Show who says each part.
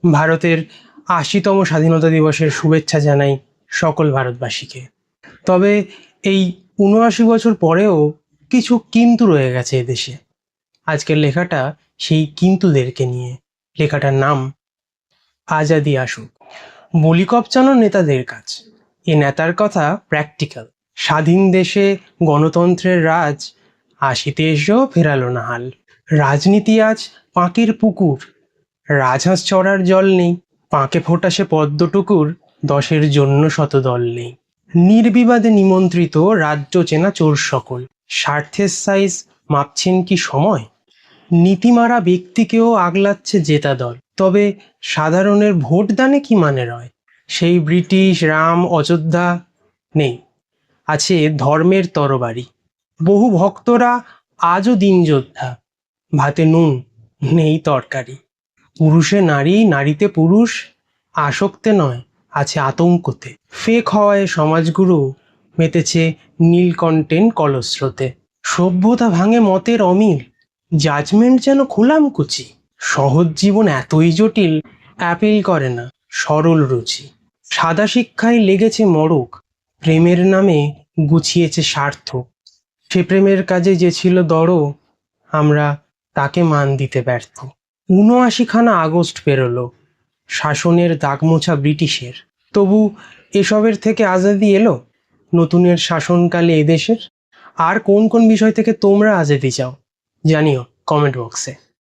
Speaker 1: ভারতের ৮০তম স্বাধীনতা দিবসের শুভেচ্ছা জানাই সকল ভারতবাসীকে। তবে এই ৭৯ বছর পরেও কিছু কিন্তু রয়ে গেছে এদেশে। আজকের লেখাটা সেই কিন্তুদেরকে নিয়ে। লেখাটার নাম আজাদি আসুক। বলি কপচানো নেতাদের কাজ। এ নেতার কথা প্র্যাকটিক্যাল। স্বাধীন দেশে গণতন্ত্রের রাজ, আশিতে এসেও ফেরালো না হাল। রাজনীতি আজ পাঁকের পুকুর, রাজহাঁস চড়ার জল নেই। পাঁকে ফোটা সে পদ্মটুকুর, ১০-এর জন্য শত দল নেই। নির্বিবাদে নিমন্ত্রিত রাজ্য চেনা চোর সকল, স্বার্থের সাইজ মাপছেন কি সময়? নীতিমারা ব্যক্তিকেও আগলাচ্ছে জেতা দল, তবে সাধারণের ভোট দানে কি মানে রয়? সেই ব্রিটিশ রাম অযোধ্যা নেই, আছে ধর্মের তরবারি। বহু ভক্তরা আজও দিন যোদ্ধা, ভাতে নুন নেই তরকারি। পুরুষে নারী, নারীতে পুরুষ, আসক্তে নয় আছে আতঙ্কতে। ফেক হওয়ায় সমাজগুরু মেতেছে নীলকণ্ঠেন কলস্রোতে। সভ্যতা ভাঙে মতের অমিল, জাজমেন্ট যেন খোলামকুচি। সহজ জীবন এতই জটিল, অ্যাপিল করে না সরল রুচি। সাদা শিক্ষায় লেগেছে মড়ক, প্রেমের নামে গুছিয়েছে স্বার্থ। সে প্রেমের কাজে যে ছিল দড়, আমরা তাকে মান দিতে ব্যর্থ। ৭৯খানা আগস্ট পেরোলো, শাসনের দাগমোছা ব্রিটিশের। তবু এসবের থেকে আজাদি এলো নতুনের শাসনকালে এদেশের। আর কোন কোন বিষয় থেকে তোমরা আজাদি চাও জানিও কমেন্ট বক্সে।